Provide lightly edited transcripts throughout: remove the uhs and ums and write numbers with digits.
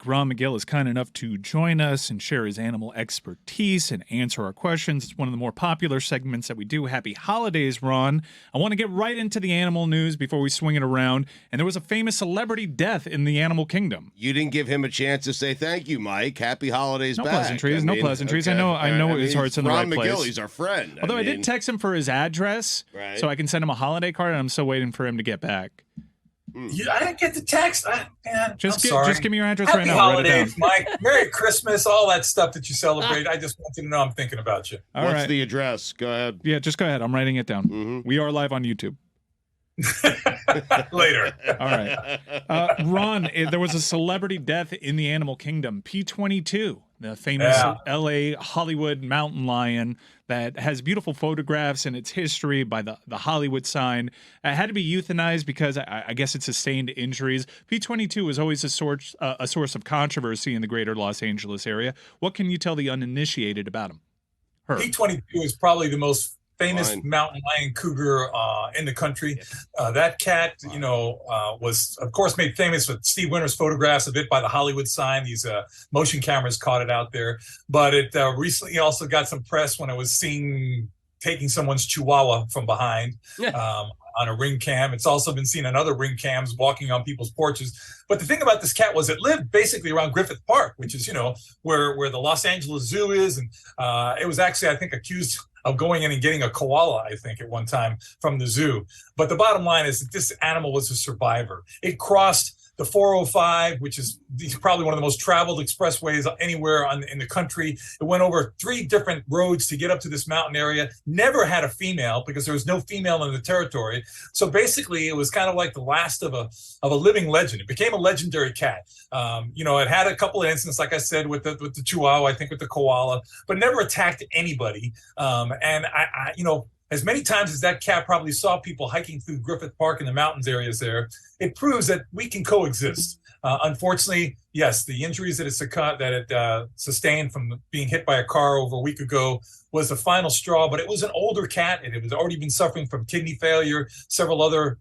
Ron Magill is kind enough to join us and share his animal expertise and answer our questions. It's one of the more popular segments that we do. Happy holidays, Ron. I want to get right into the animal news before we swing it around. And there was a famous celebrity death in the animal kingdom. You didn't give him a chance to say thank you, Mike. Happy holidays No back. pleasantries, no pleasantries. Okay. I know his heart's in the right Ron place. Magill, he's our friend. Although I did text him for his address, so I can send him a holiday card, and I'm still waiting for him to get back. I didn't get the text. Man, just sorry. give me your address Happy right now. holidays, Mike. Merry Christmas, all that stuff that you celebrate. I just want you to know I'm thinking about you. What's the address? Go ahead. Yeah, just go ahead. I'm writing it down. We are live on YouTube. Later. All right. Ron, there was a celebrity death in the animal kingdom. P22, the famous L.A. Hollywood mountain lion that has beautiful photographs and its history by the Hollywood sign. It had to be euthanized because I guess it sustained injuries. P22 was always a source of controversy in the greater Los Angeles area. What can you tell the uninitiated about him? P22 is probably the most famous mountain lion cougar in the country. That cat, was, of course, made famous with Steve Winter's photographs of it by the Hollywood sign. These motion cameras caught it out there. But it recently also got some press when it was seen taking someone's chihuahua from behind on a ring cam. It's also been seen on other ring cams walking on people's porches. But the thing about this cat was it lived basically around Griffith Park, which is, where the Los Angeles Zoo is. And it was actually, I think, accused of going in and getting a koala, I think, at one time from the zoo. But the bottom line is that this animal was a survivor. It crossed the 405, which is probably one of the most traveled expressways anywhere in the country. It went over 3 different roads to get up to this mountain area. Never had a female because there was no female in the territory. So basically, it was kind of like the last of a living legend. It became a legendary cat. It had a couple of incidents, like I said, with the chihuahua, I think with the koala, but never attacked anybody. And I as many times as that cat probably saw people hiking through Griffith Park and the mountains areas there, it proves that we can coexist. Unfortunately, yes, the injuries that it sustained from being hit by a car over a week ago was the final straw, but it was an older cat and it was already been suffering from kidney failure, several other,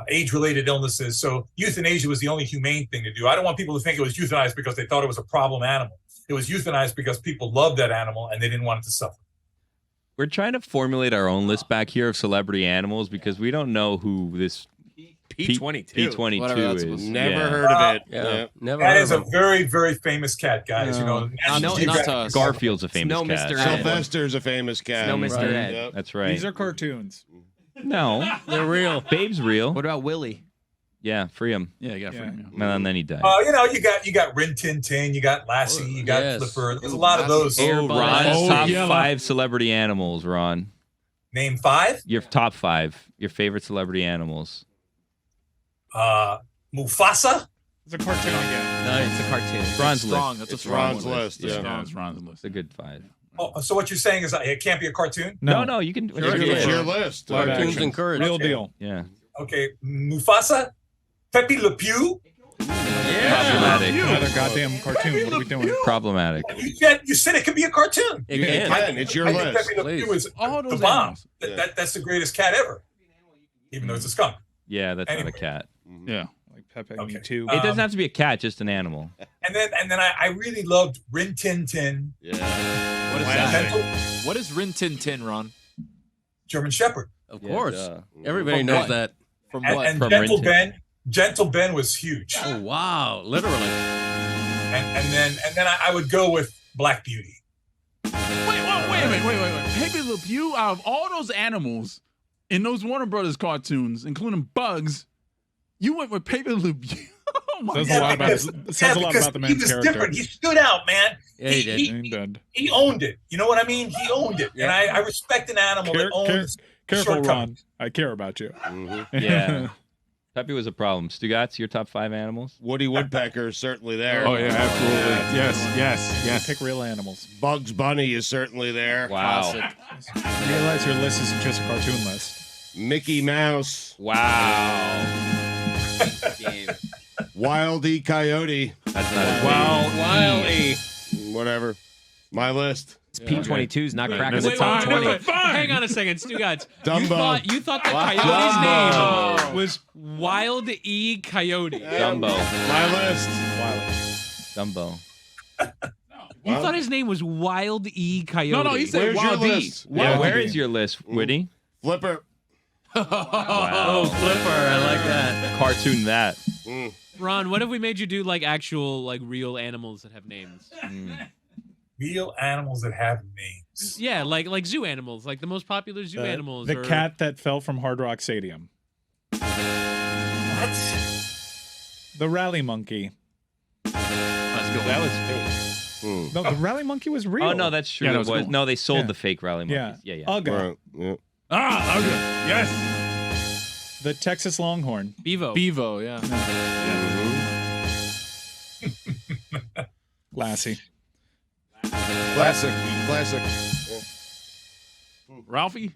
age-related illnesses. So euthanasia was the only humane thing to do. I don't want people to think it was euthanized because they thought it was a problem animal. It was euthanized because people loved that animal and they didn't want it to suffer. We're trying to formulate our own list back here of celebrity animals because we don't know who this P22 is. Never heard of it. Never. That is a very, very famous cat, guys. Not to us. Garfield's a famous cat. Mr. Sylvester's a famous cat. No, Mr. Ed. Yep. That's right. These are cartoons. No, they're real. Babe's real. What about Willie? Yeah, free him. Yeah, you got free him. And then he died. You got Rin Tin Tin, you got Lassie, you got Flipper. There's a lot of those. Ron's top 5 celebrity animals, Ron. Name 5? Your top 5. Your favorite celebrity animals. Mufasa? It's a cartoon again. No, it's a cartoon. Ron's strong. list. That's a Ron's list. It's Ron's list. It's a good 5. Oh, so what you're saying is it can't be a cartoon? No, you can. It's your list. Cartoons encouraged. Real deal. Yeah. Okay, Mufasa? Pepe Le Pew? Problematic. Another goddamn cartoon. What are we doing? Problematic. You said it could be a cartoon. It can. It's your I think list. Pepe Le Pew is All the those bomb. animals. That's the greatest cat ever, even though it's a skunk. Yeah, that's Anyway. not a cat. Yeah. Like Pepe, Okay. Me Too. It doesn't have to be a cat, just an animal. And then I really loved Rin Tin Tin. Yeah. What is Gentle, that? What is Rin Tin Tin, Ron? German Shepherd. Of course. duh. Everybody From knows what? that. From And, what? and From Gentle Rin Tin. Ben. Gentle Ben was huge. Oh, wow. Literally. And then I would go with Black Beauty. Wait a minute. Pepe Le Pew, out of all those animals in those Warner Brothers cartoons, including Bugs, you went with Pepe Le Pew. Oh my Says God. a lot about the man's he was character. different. He stood out, man. Yeah, he did. He owned it. You know what I mean? He owned it. And I respect an animal that owns Careful, Ron. shortcomings. I care about you. Yeah. Pepe was a problem. Stugotz, your top 5 animals? Woody Woodpecker is certainly there. Oh, yeah, absolutely. Yes. Pick real animals. Bugs Bunny is certainly there. Wow. Realize your list isn't just a cartoon list. Mickey Mouse. Wow. Wild E. Coyote. That's not a Wild E. Whatever. My list. P22's not cracking Wait, the top wait, 20. wait, fine. Hang on a second, Stugotz. Dumbo. You thought the Dumbo. coyote's name was Wild E. Coyote. Dumbo. My list. Dumbo. You thought his name was Wild E. Coyote. No, he said Where's your Wild E. list? Yeah, Wild where E. is your list, Whitty? Flipper. Oh, Flipper. I like that. Cartoon that. Ron, what if we made you do like actual, like real animals that have names? Real animals that have names. Yeah, like zoo animals, like the most popular zoo animals. The or... cat that fell from Hard Rock Stadium. What? The rally monkey. That was fake. No, the rally monkey was real. Oh no, that's true. Yeah, that it was was. cool. No, they sold Yeah. the fake rally Yeah. monkeys. Yeah, yeah. Ugga. Right. Yeah. Ah, okay. Yes. The Texas Longhorn. Bevo. Bevo, yeah. Lassie. Classic. Classic. Ralphie,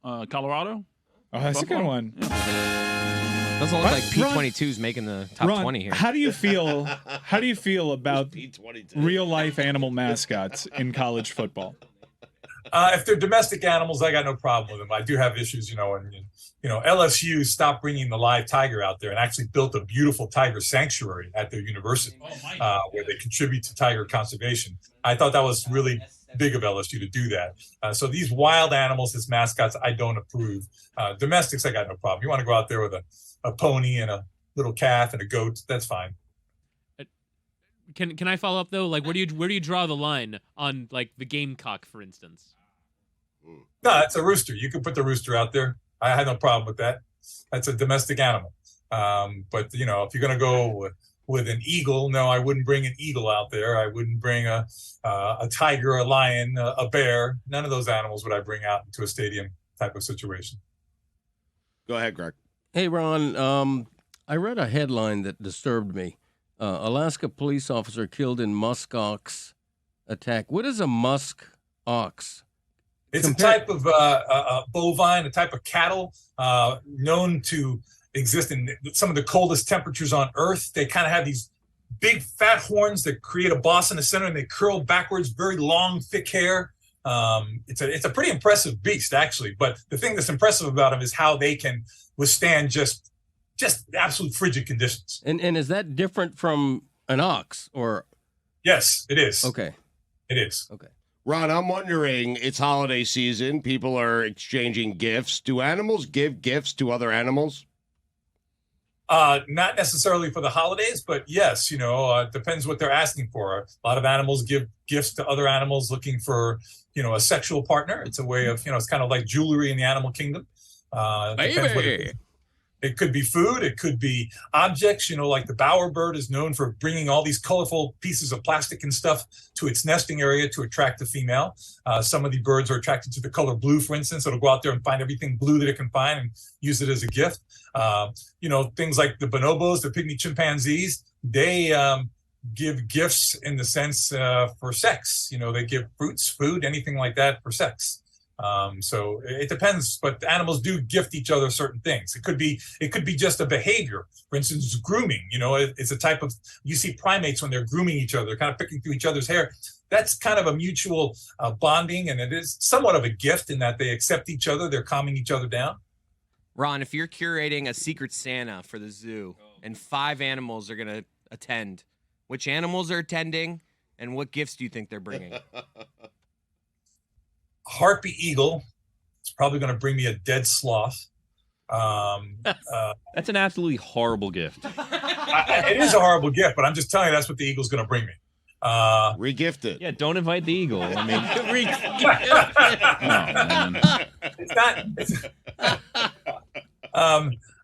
Colorado. Oh, that's a good Buffalo? one. Doesn't look What? like P22's making the top Ron, 20 here. how do you feel? How do you feel about P22. real life animal mascots in college football? If they're domestic animals, I got no problem with them. I do have issues, and LSU stopped bringing the live tiger out there and actually built a beautiful tiger sanctuary at their university where they contribute to tiger conservation. I thought that was really big of LSU to do that. So these wild animals as mascots, I don't approve. Domestics, I got no problem. You want to go out there with a pony and a little calf and a goat, that's fine. Can I follow up though? Like, where do you draw the line on like the gamecock, for instance? No, it's a rooster. You can put the rooster out there. I had no problem with that. That's a domestic animal. But if you're going to go with an eagle, no, I wouldn't bring an eagle out there. I wouldn't bring a tiger, a lion, a bear. None of those animals would I bring out into a stadium type of situation. Go ahead, Greg. Hey, Ron, I read a headline that disturbed me. Alaska police officer killed in musk ox attack. What is a musk ox? It's a type of bovine, a type of cattle known to exist in some of the coldest temperatures on Earth. They kind of have these big fat horns that create a boss in the center, and they curl backwards, very long, thick hair. It's a pretty impressive beast, actually. But the thing that's impressive about them is how they can withstand just absolute frigid conditions. And is that different from an ox or? Yes, it is. Okay. It is. Okay. Ron, I'm wondering, it's holiday season. People are exchanging gifts. Do animals give gifts to other animals? Not necessarily for the holidays, but yes, it depends what they're asking for. A lot of animals give gifts to other animals looking for, a sexual partner. It's a way of, it's kind of like jewelry in the animal kingdom. Depends what it is. It could be food. It could be objects, like the bowerbird is known for bringing all these colorful pieces of plastic and stuff to its nesting area to attract the female. Some of the birds are attracted to the color blue, for instance. It'll go out there and find everything blue that it can find and use it as a gift. Things like the bonobos, the pygmy chimpanzees, they give gifts in the sense for sex. They give fruits, food, anything like that for sex. So it depends, but animals do gift each other certain things. It could be just a behavior. For instance, grooming, it's a type of, you see primates when they're grooming each other, kind of picking through each other's hair. That's kind of a mutual bonding. And it is somewhat of a gift in that they accept each other. They're calming each other down. Ron, if you're curating a Secret Santa for the zoo and 5 animals are going to attend, which animals are attending and what gifts do you think they're bringing? Harpy eagle is probably going to bring me a dead sloth. That's an absolutely horrible gift. It is a horrible gift, but I'm just telling you that's what the eagle's going to bring me. Regift it. Yeah, don't invite the eagle. I mean, It's not.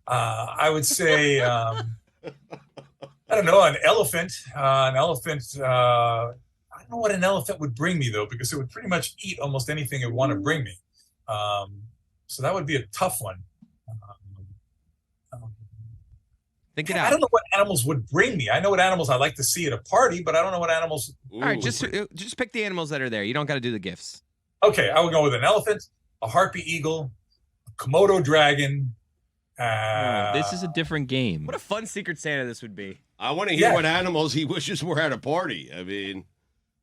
I would say I don't know, an elephant. I don't know what an elephant would bring me, though, because it would pretty much eat almost anything it would want to bring me. So that would be a tough one. Think it out. I don't know what animals would bring me. I know what animals I like to see at a party, but I don't know what animals. All right, just pick the animals that are there. You don't got to do the gifts. Okay, I would go with an elephant, a harpy eagle, a Komodo dragon. this is a different game. What a fun Secret Santa this would be. I want to hear what animals he wishes were at a party. I mean,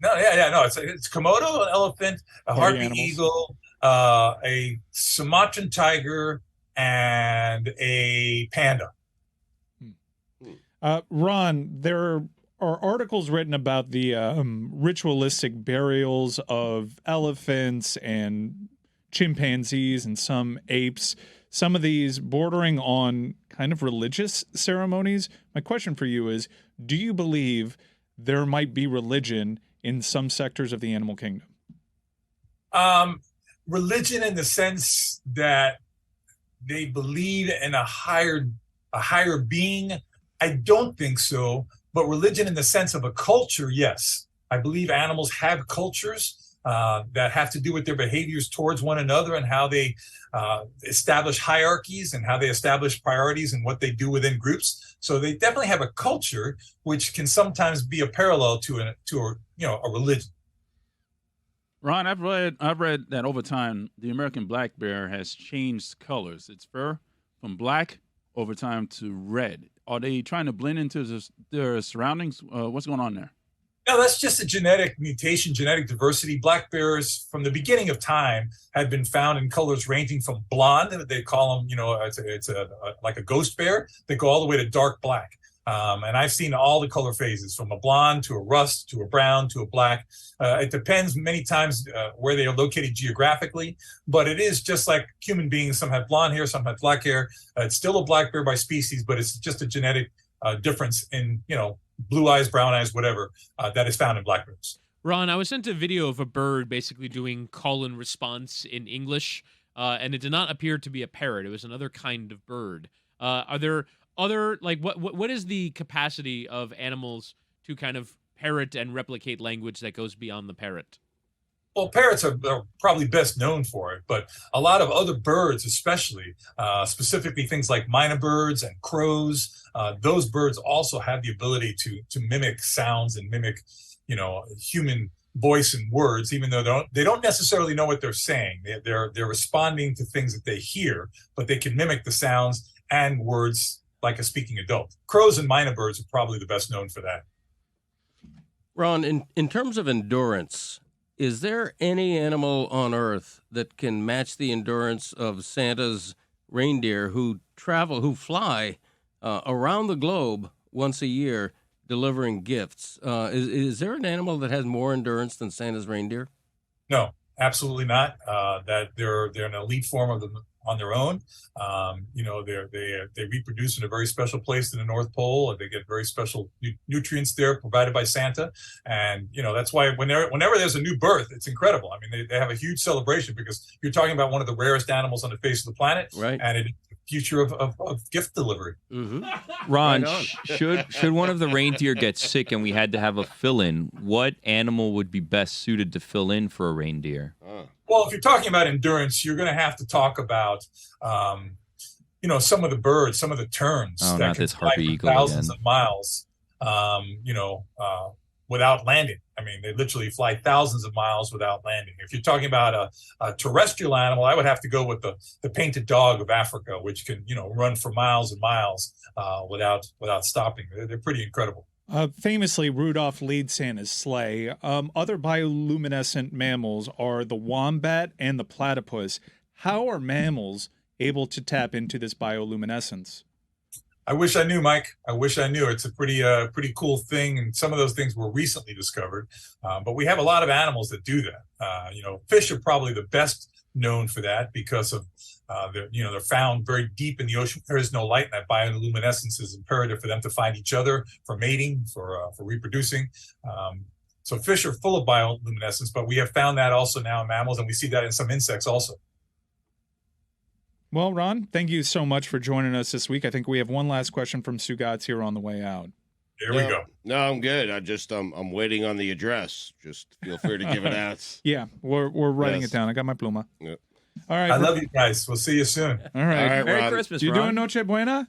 no. It's Komodo, an elephant, a Party harpy animals. eagle, a Sumatran tiger, and a panda. Ron, there are articles written about the ritualistic burials of elephants and chimpanzees and some apes, some of these bordering on kind of religious ceremonies. My question for you is, do you believe there might be religion in some sectors of the animal kingdom? Religion in the sense that they believe in a higher being, I don't think so. But religion in the sense of a culture, yes. I believe animals have cultures that have to do with their behaviors towards one another and how they establish hierarchies and how they establish priorities and what they do within groups. So they definitely have a culture, which can sometimes be a parallel to a religion. Ron, I've read that over time the American black bear has changed colors. Its fur from black over time to red. Are they trying to blend into their surroundings? What's going on there? No, that's just a genetic mutation, genetic diversity. Black bears, from the beginning of time, had been found in colors ranging from blonde, they call them, it's like a ghost bear, that go all the way to dark black. And I've seen all the color phases, from a blonde to a rust to a brown to a black. It depends many times where they are located geographically, but it is just like human beings. Some have blonde hair, some have black hair. It's still a black bear by species, but it's just a genetic difference in, blue eyes, brown eyes, whatever, that is found in black bears. Ron, I was sent a video of a bird basically doing call and response in English, and it did not appear to be a parrot. It was another kind of bird. Are there other, what is the capacity of animals to kind of parrot and replicate language that goes beyond the parrot? Well, parrots are probably best known for it, but a lot of other birds, especially, specifically things like mynah birds and crows, those birds also have the ability to mimic sounds and mimic, human voice and words, even though they don't necessarily know what they're saying. They're responding to things that they hear, but they can mimic the sounds and words like a speaking adult. Crows and mynah birds are probably the best known for that. Ron, in terms of endurance, is there any animal on Earth that can match the endurance of Santa's reindeer who fly around the globe once a year delivering gifts? Is there an animal that has more endurance than Santa's reindeer? No, absolutely not. That they're an elite form of them on their own. They reproduce in a very special place in the North Pole. They get very special nutrients there provided by Santa. And, that's why whenever there's a new birth, it's incredible. I mean, they have a huge celebration because you're talking about one of the rarest animals on the face of the planet. Right. And it's the future of gift delivery. Mm-hmm. Ron, should one of the reindeer get sick and we had to have a fill-in, what animal would be best suited to fill in for a reindeer? Well, if you're talking about endurance, you're going to have to talk about, some of the birds, some of the terns that can fly for thousands of miles, without landing. I mean, they literally fly thousands of miles without landing. If you're talking about a terrestrial animal, I would have to go with the painted dog of Africa, which can, run for miles and miles without stopping. They're pretty incredible. Famously, Rudolph leads Santa's sleigh. Other bioluminescent mammals are the wombat and the platypus. How are mammals able to tap into this bioluminescence? I wish I knew, Mike. I wish I knew. It's a pretty cool thing, and some of those things were recently discovered. But we have a lot of animals that do that. Fish are probably the best known for that because of they're found very deep in the ocean. There is no light, and that bioluminescence is imperative for them to find each other, for mating, for reproducing. So fish are full of bioluminescence, but we have found that also now in mammals, and we see that in some insects also. Well, Ron, thank you so much for joining us this week. I think we have one last question from Stugotz here on the way out. Here we go. No, I'm good. I'm waiting on the address. Just feel free to give it out. Yeah, we're writing it down. I got my pluma. Yep. All right. I love you guys. We'll see you soon. All right. Merry Ron. Christmas, You Ron. doing Noche Buena?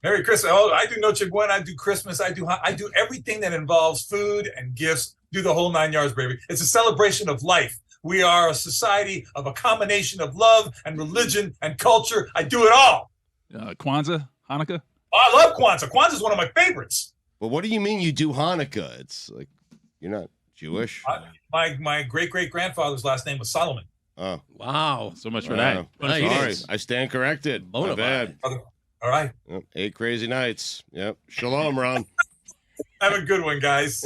Merry Christmas. Oh, I do Noche Buena. I do Christmas. I do everything that involves food and gifts. Do the whole 9 yards, baby. It's a celebration of life. We are a society of a combination of love and religion and culture. I do it all. Kwanzaa, Hanukkah. Oh, I love Kwanzaa. Kwanzaa is one of my favorites. But what do you mean you do Hanukkah? It's like you're not Jewish. My great-great-grandfather's last name was Solomon. Oh, Wow, so much for that. sorry. I stand corrected. My bad. All right. Yep. 8 crazy nights. Yep. Shalom, Ron. Have a good one, guys.